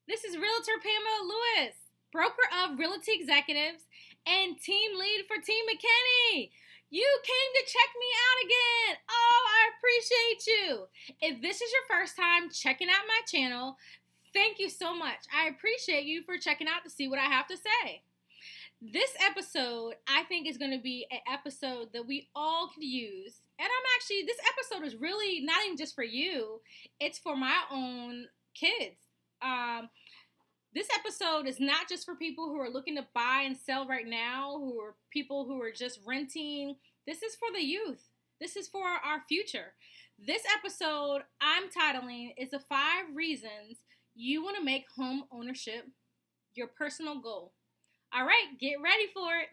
This is Realtor Pamela Lewis, broker of Realty Executives and team lead for Team McKinney. You came to check me out again. Oh, I appreciate you. If this is your first time checking out my channel, thank you so much. I appreciate you for checking out to see what I have to say. This episode, I think, is going to be an episode that we all could use. And this episode is really not even just for you, it's for my own kids. This episode is not just for people who are looking to buy and sell right now, who are people who are just renting. This is for the youth. This is for our future. This episode I'm titling is the 5 reasons you want to make home ownership your personal goal. All right, get ready for it.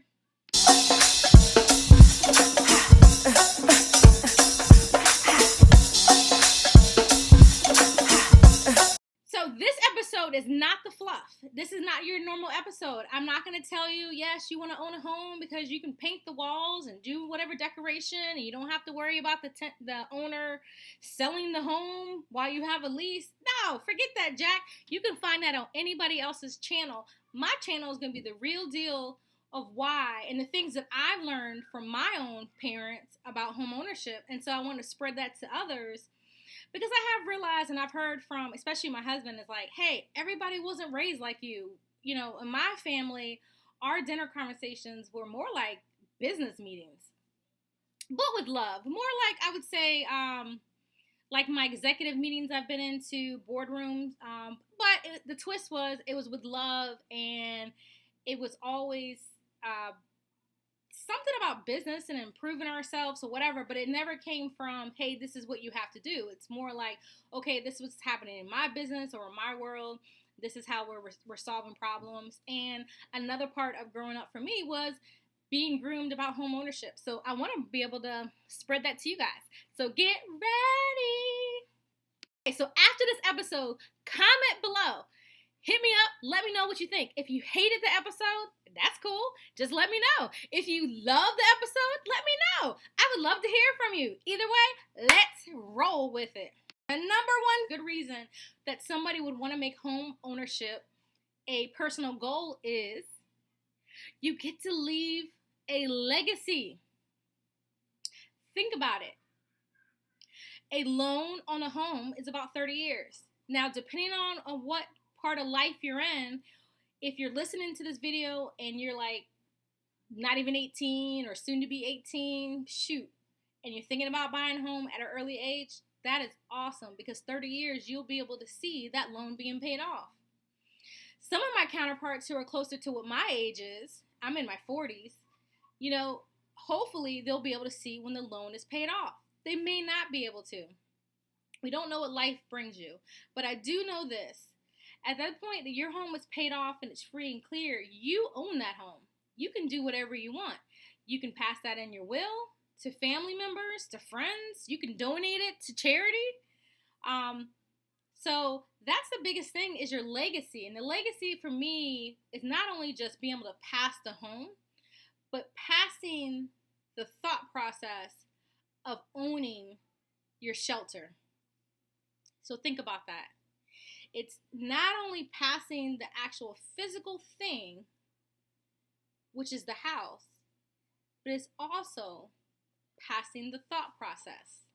So this episode is not the fluff. This is not your normal episode. I'm not going to tell you, yes, you want to own a home because you can paint the walls and do whatever decoration and you don't have to worry about the owner selling the home while you have a lease. No, forget that, Jack. You can find that on anybody else's channel. My channel is going to be the real deal of why and the things that I've learned from my own parents about home ownership. And so I want to spread that to others. Because I have realized and I've heard from, especially my husband, is like, hey, everybody wasn't raised like you. You know, in my family, our dinner conversations were more like business meetings, but with love. More like, I would say, like my executive meetings I've been into, boardrooms. The twist was, it was with love, and it was always something about business and improving ourselves or whatever, but it never came from, hey, this is what you have to do. It's more like, okay, this is what's happening in my business or in my world. This is how we're solving problems. And another part of growing up for me was being groomed about home ownership. So I want to be able to spread that to you guys. So get ready. Okay, so after this episode, comment below. Hit me up. Let me know what you think. If you hated the episode, that's cool. Just let me know. If you love the episode, let me know. I would love to hear from you. Either way, let's roll with it. The number one good reason that somebody would want to make home ownership a personal goal is you get to leave a legacy. Think about it. A loan on a home is about 30 years. Now, depending on what part of life you're in, if you're listening to this video and you're like not even 18 or soon to be 18, shoot, and you're thinking about buying a home at an early age, that is awesome, because 30 years you'll be able to see that loan being paid off. Some of my counterparts who are closer to what my age is, I'm in my 40s, hopefully they'll be able to see when the loan is paid off. They may not be able to. We don't know what life brings you, but I do know this. At that point that your home is paid off and it's free and clear, you own that home. You can do whatever you want. You can pass that in your will to family members, to friends. You can donate it to charity. So that's the biggest thing, is your legacy. And the legacy for me is not only just being able to pass the home, but passing the thought process of owning your shelter. So think about that. It's not only passing the actual physical thing, which is the house, but it's also passing the thought process.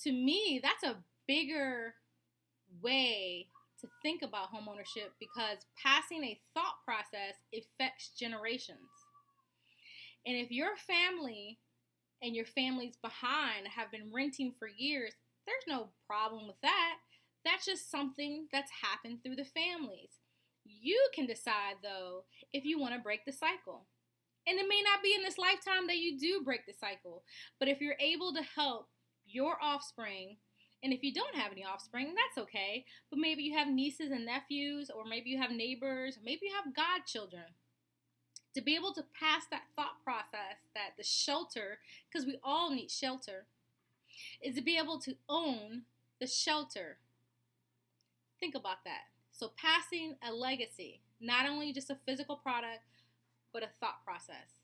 To me, that's a bigger way to think about homeownership, because passing a thought process affects generations. And if your family and your families behind have been renting for years, there's no problem with that. That's just something that's happened through the families. You can decide, though, if you want to break the cycle. And it may not be in this lifetime that you do break the cycle, but if you're able to help your offspring, and if you don't have any offspring, that's okay, but maybe you have nieces and nephews, or maybe you have neighbors, or maybe you have godchildren, to be able to pass that thought process, that the shelter, because we all need shelter, is to be able to own the shelter. Think about that. So passing a legacy, not only just a physical product, but a thought process.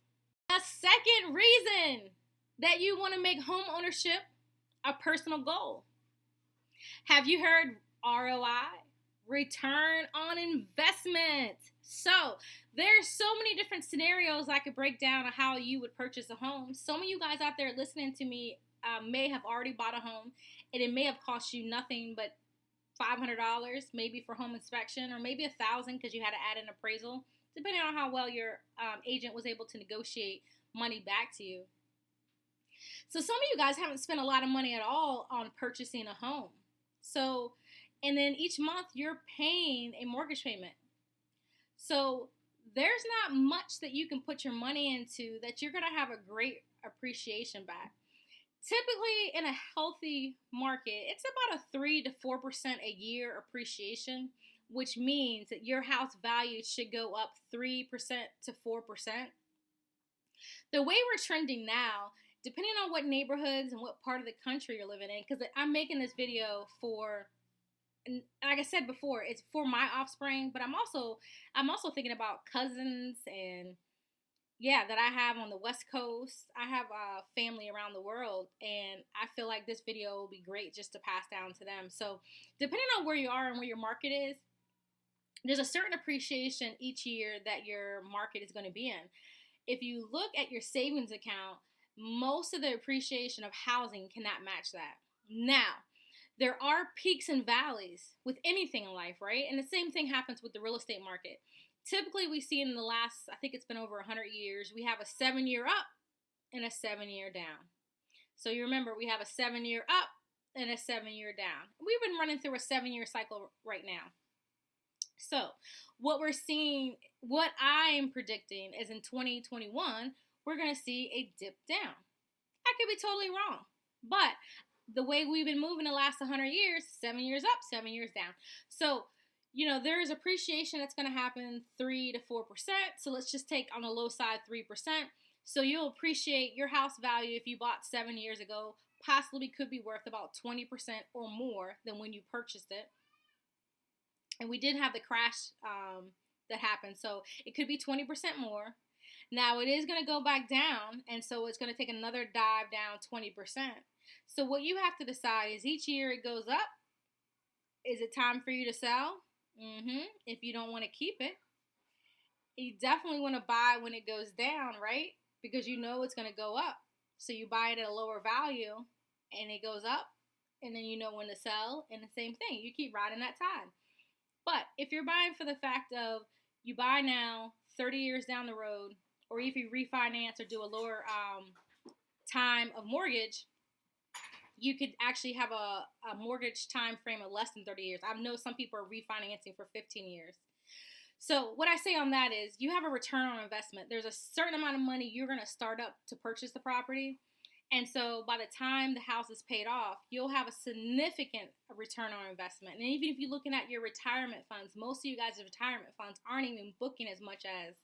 The second reason that you want to make home ownership a personal goal. Have you heard ROI? return on investment. So there's so many different scenarios I could break down of how you would purchase a home. Some of you guys out there listening to me may have already bought a home, and it may have cost you nothing but $500 maybe for home inspection, or maybe $1,000 because you had to add an appraisal, depending on how well your agent was able to negotiate money back to you. So some of you guys haven't spent a lot of money at all on purchasing a home. So, and then each month you're paying a mortgage payment. So there's not much that you can put your money into that you're going to have a great appreciation back. Typically in a healthy market, it's about a 3 to 4% a year appreciation, which means that your house value should go up 3% to 4%. The way we're trending now, depending on what neighborhoods and what part of the country you're living in, because I'm making this video for, and like I said before, it's for my offspring, but I'm also thinking about cousins and that I have on the West Coast. I have family around the world, and I feel like this video will be great just to pass down to them. So depending on where you are and where your market is, there's a certain appreciation each year that your market is going to be in. If you look at your savings account, most of the appreciation of housing cannot match that. Now, there are peaks and valleys with anything in life, right? And the same thing happens with the real estate market. Typically, we see in the last, I think it's been over 100 years, we have a 7-year up and a 7-year down. So you remember, we have a 7-year up and a 7-year down. We've been running through a 7-year cycle right now. So what we're seeing, what I'm predicting is in 2021, we're going to see a dip down. I could be totally wrong, but the way we've been moving the last 100 years, 7 years up, 7 years down. So, there is appreciation that's going to happen 3 to 4%. So let's just take on the low side 3%. So you'll appreciate your house value if you bought 7 years ago, possibly could be worth about 20% or more than when you purchased it. And we did have the crash that happened, so it could be 20% more. Now it is going to go back down, and so it's going to take another dive down 20%. So what you have to decide is each year it goes up. Is it time for you to sell? If you don't want to keep it. You definitely want to buy when it goes down, right? Because you know it's going to go up. So you buy it at a lower value, and it goes up, and then you know when to sell, and the same thing. You keep riding that tide. But if you're buying for the fact of you buy now, 30 years down the road, or if you refinance or do a lower time of mortgage, you could actually have a mortgage time frame of less than 30 years. I know some people are refinancing for 15 years. So what I say on that is you have a return on investment. There's a certain amount of money you're going to start up to purchase the property. And so by the time the house is paid off, you'll have a significant return on investment. And even if you're looking at your retirement funds, most of you guys' retirement funds aren't even booking as much as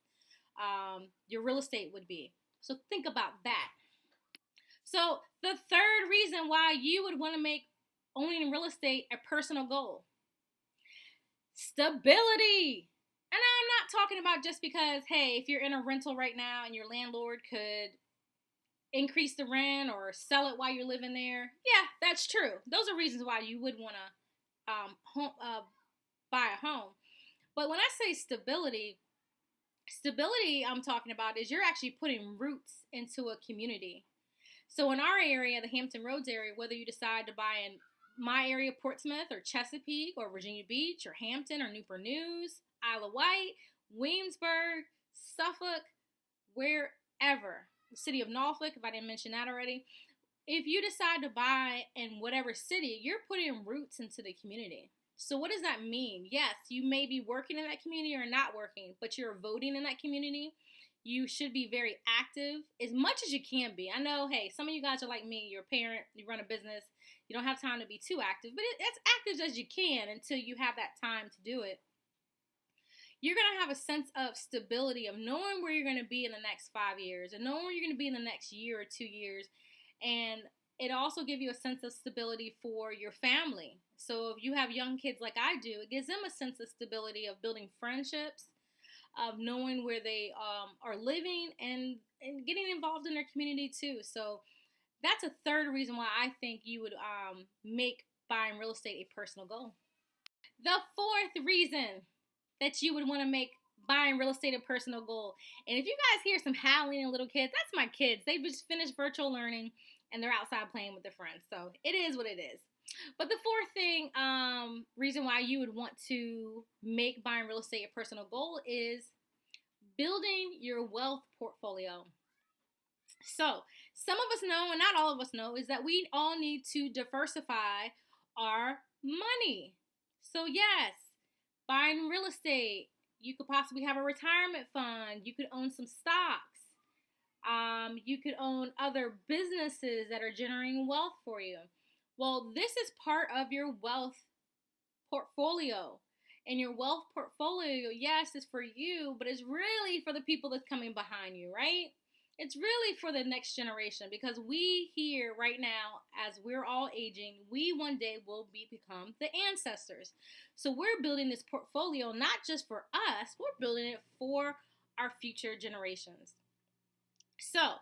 your real estate would be. So think about that. So the third reason why you would want to make owning real estate a personal goal: stability. And I'm not talking about just because, hey, if you're in a rental right now and your landlord could increase the rent or sell it while you're living there. Yeah, that's true. Those are reasons why you would want to buy a home. But when I say stability I'm talking about is you're actually putting roots into a community. So in our area, the Hampton Roads area, whether you decide to buy in my area, Portsmouth or Chesapeake or Virginia Beach or Hampton or Newport News, Isle of Wight, Williamsburg, Suffolk, wherever, the city of Norfolk, if I didn't mention that already, if you decide to buy in whatever city, you're putting roots into the community. So what does that mean? Yes, you may be working in that community or not working, but you're voting in that community. You should be very active as much as you can be. I know, hey, some of you guys are like me. You're a parent, you run a business, you don't have time to be too active, but as active as you can until you have that time to do it. You're going to have a sense of stability of knowing where you're going to be in the next 5 years and knowing where you're going to be in the next year or 2 years. And it also gives you a sense of stability for your family. So if you have young kids like I do, it gives them a sense of stability of building friendships, of knowing where they are living and getting involved in their community too. So that's a third reason why I think you would make buying real estate a personal goal. The fourth reason that you would want to make buying real estate a personal goal. And if you guys hear some howling and little kids, that's my kids. They just finished virtual learning and they're outside playing with their friends. So it is what it is. But the fourth thing, reason why you would want to make buying real estate a personal goal is building your wealth portfolio. So some of us know, and not all of us know, is that we all need to diversify our money. So yes, buying real estate, you could possibly have a retirement fund. You could own some stocks. You could own other businesses that are generating wealth for you. Well, this is part of your wealth portfolio. And your wealth portfolio, yes, is for you, but it's really for the people that's coming behind you, right? It's really for the next generation, because we here right now, as we're all aging, we one day will become the ancestors. So we're building this portfolio not just for us, we're building it for our future generations. So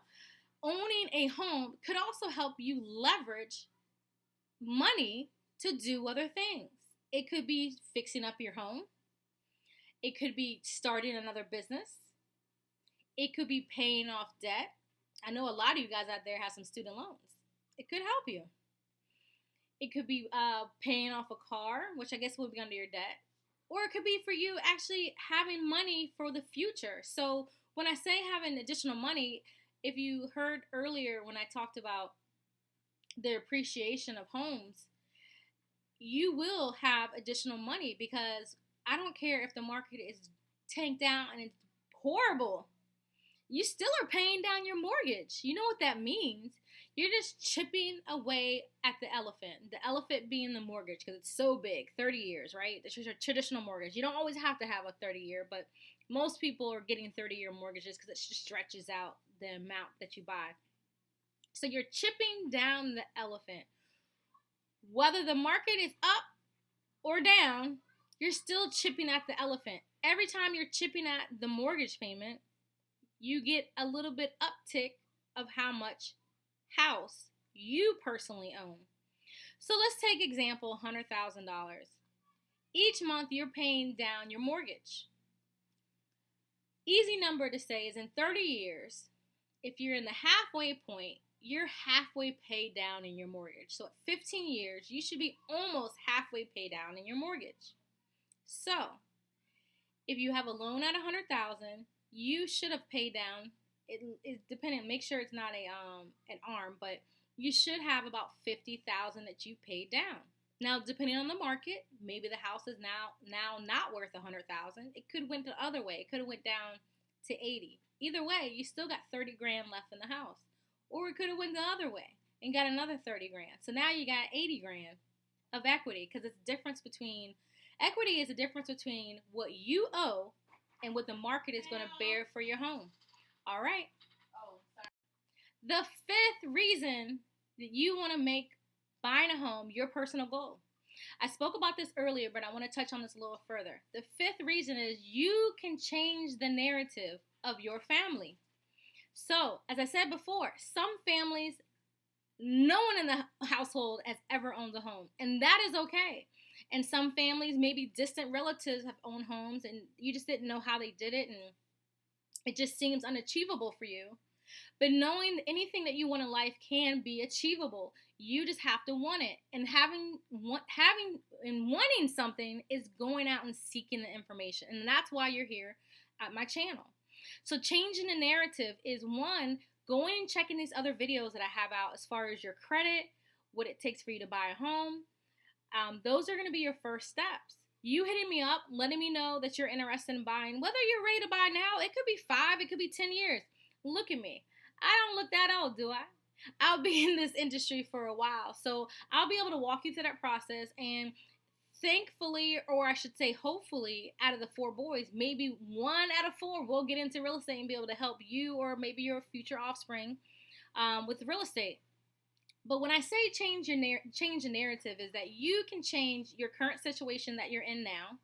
owning a home could also help you leverage money to do other things. It could be fixing up your home. It could be starting another business. It could be paying off debt. I know a lot of you guys out there have some student loans. It could help you. It could be paying off a car, which I guess would be under your debt. Or it could be for you actually having money for the future. So when I say having additional money, if you heard earlier when I talked about the appreciation of homes, you will have additional money, because I don't care if the market is tanked down and it's horrible. You still are paying down your mortgage. You know what that means. You're just chipping away at the elephant being the mortgage, because it's so big, 30 years, right? This is your traditional mortgage. You don't always have to have a 30-year, but most people are getting 30-year mortgages because it just stretches out the amount that you buy. So you're chipping down the elephant. Whether the market is up or down, you're still chipping at the elephant. Every time you're chipping at the mortgage payment, you get a little bit uptick of how much house you personally own. So let's take example $100,000. Each month you're paying down your mortgage. Easy number to say is in 30 years, if you're in the halfway point, you're halfway paid down in your mortgage. So at 15 years, you should be almost halfway paid down in your mortgage. So if you have a loan at $100,000, you should have paid down. It depending. Make sure it's not an arm, but you should have about $50,000 that you paid down. Now, depending on the market, maybe the house is now not worth $100,000. It could went the other way. It could have went down to 80. Either way, you still got 30 grand left in the house. Or it could have went the other way and got another 30 grand. So now you got 80 grand of equity, because it's difference between equity is a difference between what you owe and what the market is going to bear for your home. All right. The fifth reason that you want to make buying a home your personal goal. I spoke about this earlier, but I want to touch on this a little further. The fifth reason is you can change the narrative of your family. So, as I said before, some families, no one in the household has ever owned a home, and that is okay. And some families, maybe distant relatives, have owned homes, and you just didn't know how they did it, and it just seems unachievable for you. But knowing that anything that you want in life can be achievable, you just have to want it. And wanting something is going out and seeking the information, and that's why you're here at my channel. So changing the narrative is one, going and checking these other videos that I have out as far as your credit, what it takes for you to buy a home. Those are going to be your first steps. You hitting me up, letting me know that you're interested in buying, whether you're ready to buy now, it could be 5, it could be 10 years. Look at me. I don't look that old, do I? I'll be in this industry for a while. So I'll be able to walk you through that process, and thankfully, or I should say hopefully, out of the 4 boys, maybe 1 out of 4 will get into real estate and be able to help you or maybe your future offspring with real estate. But when I say change the narrative, is that you can change your current situation that you're in now.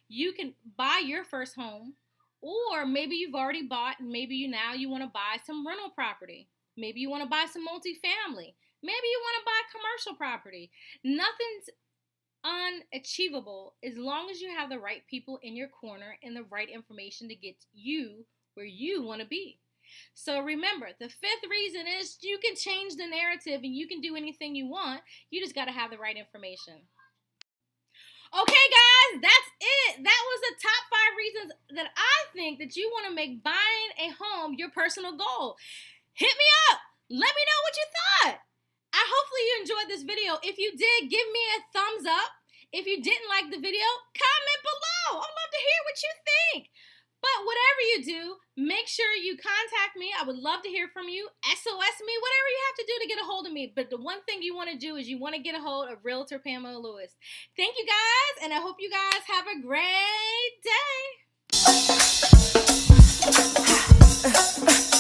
You can buy your first home, or maybe you've already bought and maybe you want to buy some rental property. Maybe you want to buy some multifamily. Maybe you want to buy commercial property. Nothing's unachievable as long as you have the right people in your corner and the right information to get you where you want to be. So remember, the fifth reason is you can change the narrative and you can do anything you want. You just got to have the right information. Okay, guys, that's it. That was the top 5 reasons that I think that you want to make buying a home your personal goal. Hit me up. Let me know what you thought. Hopefully you enjoyed this video. If you did, give me a thumbs up. If you didn't like the video, comment below. I'd love to hear what you think. But whatever you do, make sure you contact me. I would love to hear from you. SOS me, whatever you have to do to get a hold of me. But the one thing you want to do is you want to get a hold of Realtor Pamela Lewis. Thank you guys, and I hope you guys have a great day.